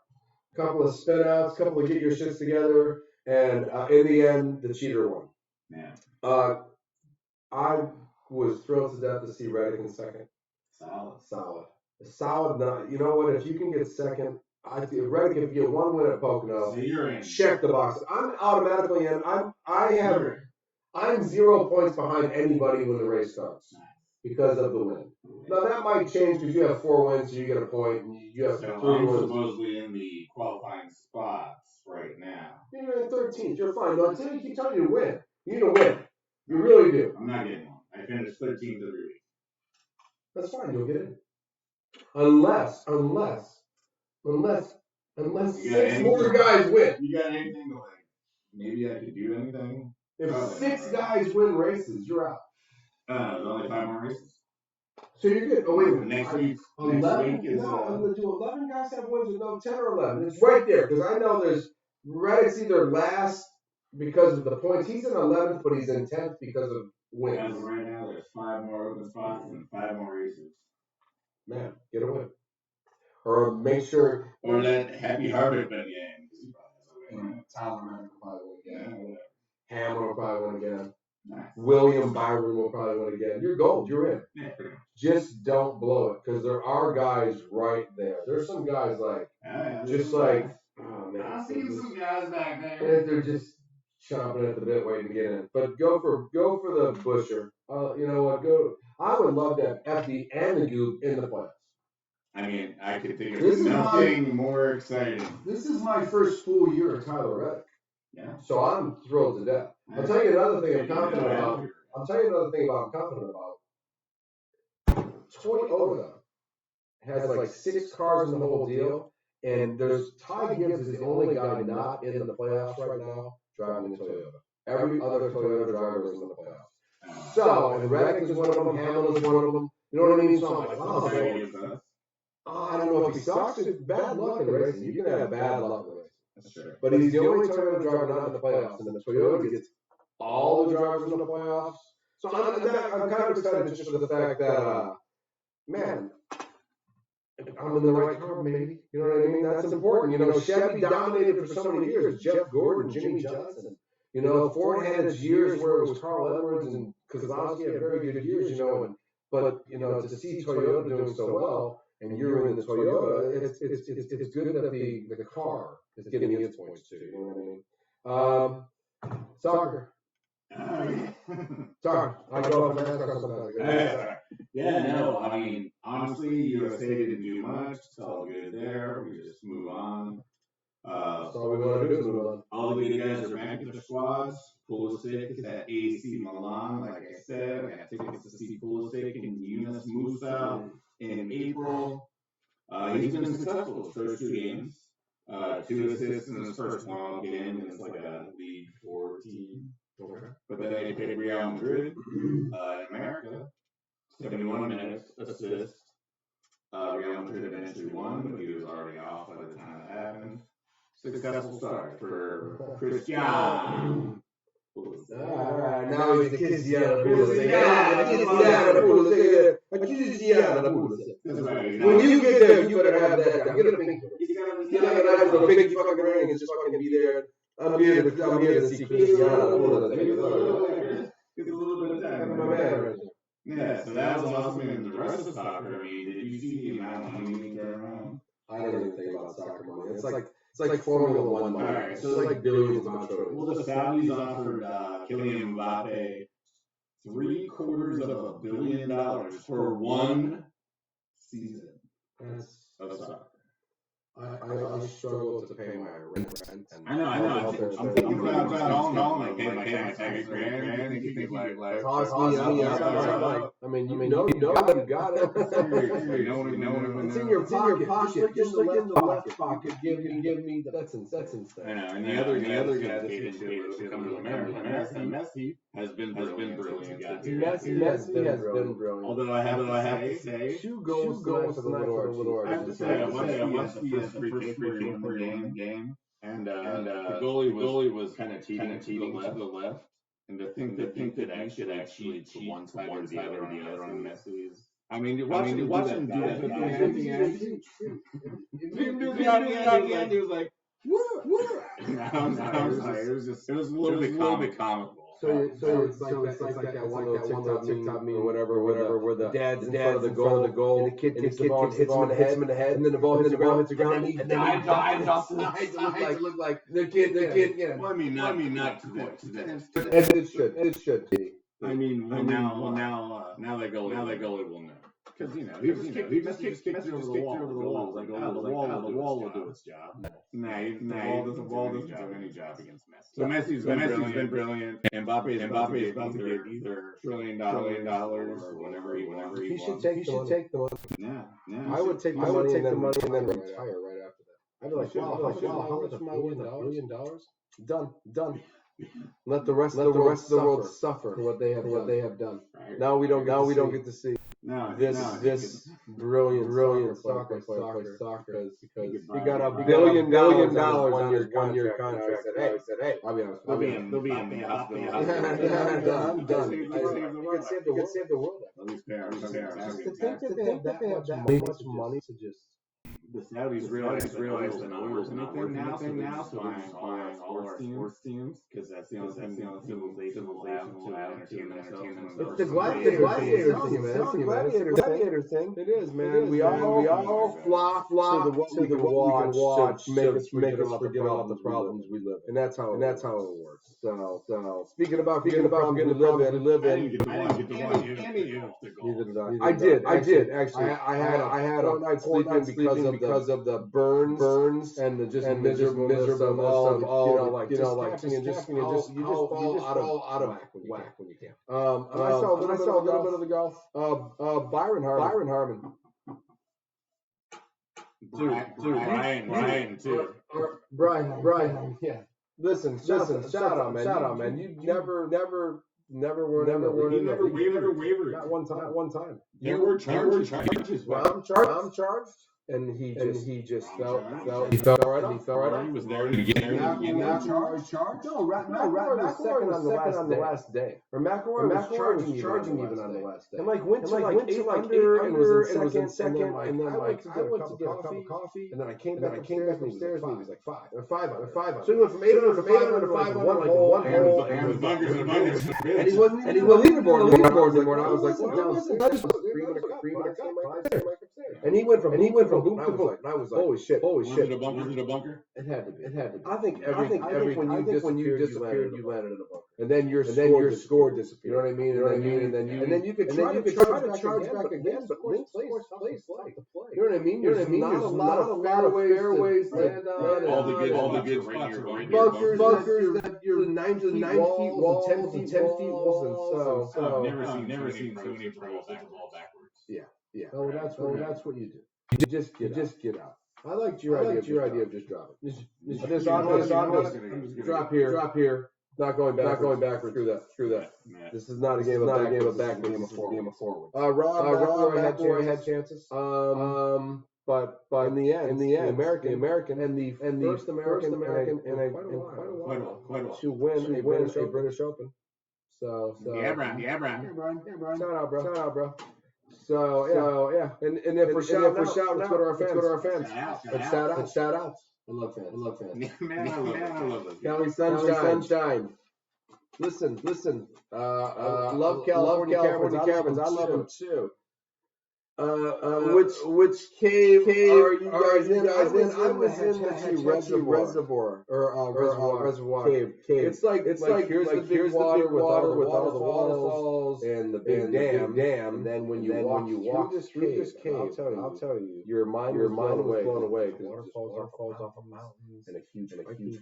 a couple of spin outs, a couple of get your shits together, and in the end, the cheater won. Yeah. I was thrilled to death to see Reddick in second. Solid. You know what? If you can get second, I feel Reddick. If you get one win at Pocono, so you're in. Check the box. I'm automatically in. I'm 0 points behind anybody when the race starts because of the win. Now that might change because you have 4 wins, so you get a point, and you have 3 I'm wins. supposedly in the qualifying spots right now. You're in 13th. You're fine. Don't tell you keep telling you to win. You need to win. You really do. I'm not getting one. I finished 13th every week. That's fine. You'll get it. Unless 6 more guys win. You got anything to like? Maybe I could do anything. If 6 guys win races, you're out. There's only 5 more races. So you're good. Oh, wait a minute. Next week is. No, I'm going to do 11 guys have wins with no 10 or 11. It's right there because I know there's Reddick's either last because of the points. He's in 11th, but he's in 10th because of wins. As of right now, there's 5 more open spots and 5 more races. Man, get a win. Or make sure. Or let Happy Harvick win again. Tyler will probably win again. Hamlin will probably win again. Nice. William Byron will probably win again. You're gold. You're in. Yeah, pretty much. Just don't blow it because there are guys right there. There's some guys like, oh man. I've seen some guys back there. They're just chomping at the bit waiting to get in. But go for the Busher. You know what? I would love to have FD and the GOOB in the playoffs. I mean, I could think of nothing more exciting. This is my first full year of Tyler Reddick. Yeah. So I'm thrilled to death. I'll tell you another thing I'm confident about. Toyota has like 6 cars in the whole deal, and there's Ty Gibbs is the only guy not in the playoffs right now driving the Toyota. Every other Toyota driver is in the playoffs. So, and Reddick is one of them, Hamlin is one of them. You know what I mean? So I'm like, wow. I don't know if he sucks. It's bad luck in racing. You can have bad luck in racing. That's true. But he's the only Toyota driver not in the playoffs, and the Toyota gets all the drivers in the playoffs. So I'm kind of excited just for the fact that, man, I'm in the right car, maybe. You know what I mean? That's important. You know, Chevy dominated for so many years. Jeff Gordon, Jimmy Johnson. You know, Ford had its years where it was Carl Edwards and Kozlowski had very good years, you know. But, you know, to see Toyota doing so well, and you're in the Toyota, it's good that the car is getting its points too. You know what I mean? Soccer. Sorry, I go off NASCAR sometimes. I mean, honestly, USA didn't do much. It's all good there. We just move on. That's all we want to do is move on. All the good guys are back at their squads. Pulisic is at AC Milan, like I said. I got tickets to see Pulisic and Yunus Musa in April. He's been successful his first 2 games. 2 assists in his first long game, and it's like a League 4 team. Okay. But then they picked Real Madrid in America. 71 minutes assist. Real Madrid eventually won, but he was already off by the time that happened. Successful start for Cristiano. Alright, now he's the Cristiano. When you get there, you better have that guy. Get a pinky. Get a nice little pinky fucking ring and just fucking be there. I'm here to see Cristiano. Get a little bit of time. My man right there. Yeah, so that was awesome. And the rest of soccer, I mean, did you see the amount of money being thrown around? I don't even think about soccer money. It's like Formula One money. Alright, so it's like billions of dollars. Well, the Saudis offered Kylian Mbappe $750 million for 1 season of soccer. I struggle to pay my rent. I know. I'm thinking about all like pay my tax grand and you think like toss me out. I mean, you know you got it. It's in your pocket. Just like in the left pocket. Give me that's insane. I know. And the other guy that's getting into it was coming to America. Messi has been brilliant. Got Messi has been brilliant. Although I have to say, 2 goals tonight for the Little I have to say, I watched the first free kick for the game, and the goalie was kind of teeting to the left. And to think that you could actually to one side or the other on Messi's. I mean, you watch him do that at the end. He was like, "Woo!" It was a little bit comical. So it's like that one little TikTok meme or whatever, where the dad's in front of the goal, and the kid hits him in the head, and then the ball hits the ground, and then he dives off the side. It looked like the kid. Well, I mean, not quite. It should be. I mean, now that goalie will know. Because he just kicked it over the wall. Like, the wall will do its job. The ball doesn't do any job against Messi. So Messi's been brilliant. And Mbappe is about to get either $1 trillion or whatever he wants. He should take the money. Yeah. I would take the money and then retire right after that. I'd be like, wow, how much am I worth? $1 billion? Done. Let the rest of the world suffer for what they have done. Right. Now we don't get to see this brilliant soccer player because he got a $1 billion on his 1-year contract. He said, hey, I'll be honest. They'll be in the hospital. I'm done. You can save the world. At least they are. To think that they have that much money to just. The Saudis realize that oil's not worth anything now, so they're just buying all our sports teams because that's the only civilization will have to entertain themselves. It's the gladiator thing, man. It's the gladiator thing. It is, man. We all flock to the watch to make us forget all the problems we live in. And that's how it works. So speaking about the problems we live in. I did actually. I had a night sleeping because of the burns and the just miserableness of all like you just fall out of whack when you can't. I saw a little bit of the golf. Byron Harmon. Brian. Yeah. Listen. Shout out, man. You never wavered. Not one time. There were charges. Well, I'm charged. And he just fell right on. He was there to get charged. No, McElroy was second on the last day. Or McElroy was charging even on the last day. And went to 8 under and was in second. And then I went to get a cup of coffee. And then I came back upstairs and he was like 5. Or 5 under. So he went from 8 under to 5 under, like one hole. And he wasn't even the leaderboard anymore. And I was like, well, downstairs. And he went from boom to boom. And I was like, holy shit. Was it a bunker? It had to be. I think when you disappeared, you landed in a bunker. And then your score disappeared. You know what I mean? And then you could try to charge back again, but links plays like to play. You know what I mean? There's not a lot of fairways to land on. All the good spots. Bunkers that you're 9 feet walls and 10 feet walls. So I've never seen so many pros hit the ball backwards. Yeah. Oh, that's what you do. You just get out. I liked your idea of just dropping. This drop here. Not going backwards. Screw that. This is not a game of backwards. This is a game of forward. Rob had chances. But in the end, the American and the first American in quite a while to win a British Open. So yeah, Brian. Shout out, bro. So yeah, and if we're shouting, let's go to our fans. Shout out. I love fans. Man, I love those. Cali Sunshine. Listen. Love California Caravans. I love them too. Which cave are you guys in? I was in the Reservoir cave. It's like here's the big water with all the waterfalls and the big dam. And then when you walk through this cave, I'll tell you, your mind was blown away because waterfalls off of mountains and a huge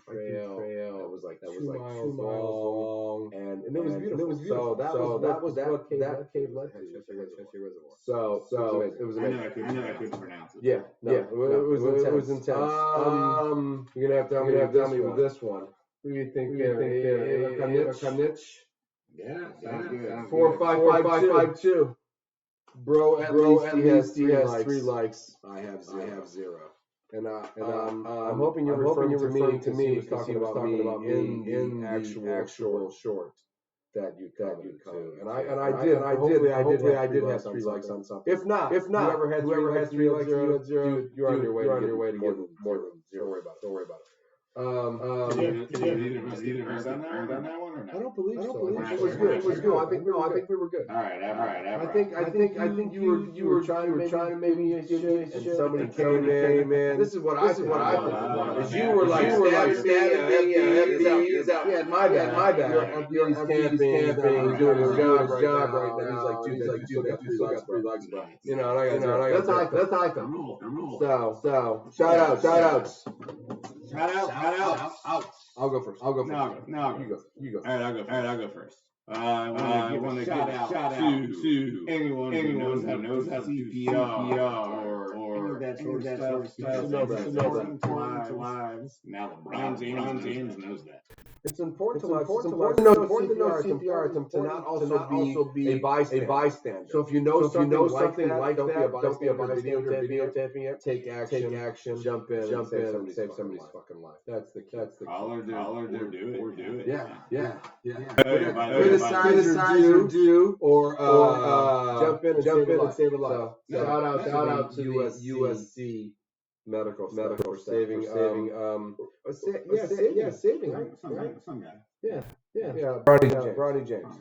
trail that was like 2 miles long, and it was beautiful. So that was what cave led to. So it was amazing. I know I couldn't pronounce it. Yeah. It was intense. You're gonna have to tell me with this one. Who do you think? Kamnich? Yeah, sounds good. 45552. Bro, at least he has 3 likes. I have 0. And I'm hoping you're referring to me because he was talking about me in the actual short that you commented to. And I did have 3 likes on something. If not, whoever had 3 likes, you're on your way to get more than 0. Don't worry about it. Did either of us get on that one or not? I don't believe so. It was good. I think we were good. All right. I think you were trying to maybe shit, and somebody came in. This is what I thought. Is you were like stabbing, yeah, my bad. Your FB's camping, doing his job right now. He's like, dude, that 3 likes, bro. You know, and I got that's how I felt. So shout outs. Shout out. I'll go first. No, you go. All right, I'll go first. I want to give a shout out to anyone who knows how CPR or that sort of stuff. It's important to lives. Now LeBron James knows that. It's important to know CPR to not also be a bystander. So if you know something like that, don't be a bystander videotaping it. Take action, jump in, save somebody's fucking life. That's the all or do it. Yeah. Criticize or do or jump in and save a life. Shout out to USC medical for saving saving. Some guy. Yeah. Bronny James.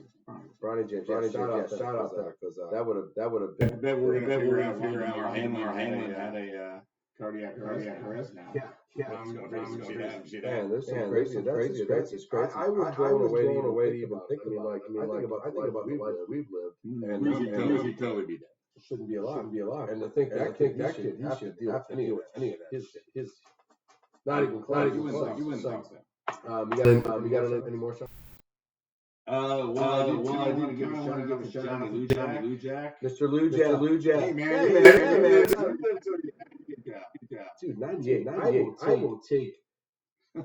Shout out there because that would have been. I bet we're gonna figure out our Hanlon had a cardiac arrest now. Man, there's some crazy. That's just crazy. I was blown away to even think about. I think about the life we've lived, and he should totally be dead. Shouldn't be alive. And to think that kid, he should deal with any of that. His not even close. You wouldn't think so. You got any more stuff? I didn't give a shout out to Johnny Lou Jack. Mr. Lou Jack. Hey man. Dude, 98. I will take. I'm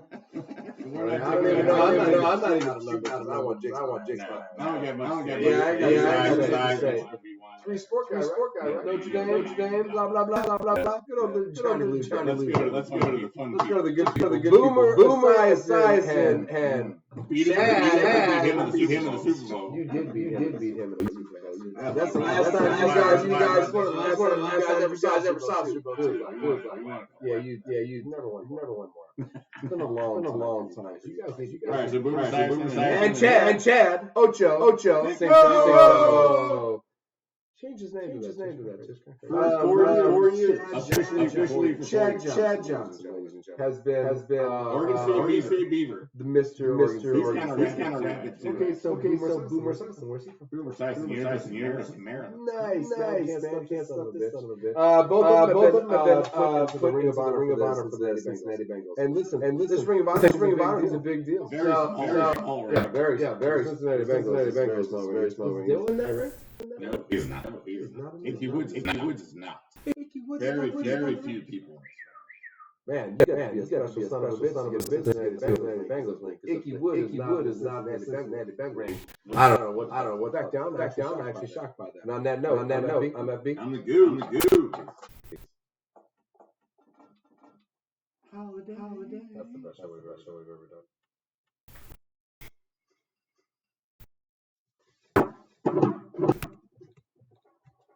not even I want Jake's. I don't get much. I got 3 sport guy, right? Notre Dame, blah blah blah. Good old Johnny Lou. Let's go to the fun. Let's go to the good. Boomer Esiason and beat him in the Super Bowl. You did beat him in the Super Bowl. That's the last time you guys ever saw Super Bowl. Yeah, you never won more. It's been a long time. You guys need. All right, so Boomer and Chad Ocho. Change his name to that. 4 years. Officially for Chad Johnson, ladies and gentlemen, has been Oregon State Beaver. The Mr. He's kind of rapid too. Okay, so Boomer Esiason. Where's he from? Boomer Esiason, Maryland. Nice, man. Son of a bitch. Both of them have been put into the Ring of Honor for the Cincinnati Bengals. And listen, this Ring of Honor is a big deal. Very small. Very. Cincinnati Bengals. Very small. Still in that ring? No, he's not. Icky Woods is not. Very few people. Man, you got to be a special son of a bitch to get Cincinnati Bengals ring. Icky Wood is not in the Cincinnati Bengals ring. I don't know what. Back down. I'm actually shocked by that. And on that note, I'm at B. I'm the GOOB. Holiday. That's the best show we've ever done.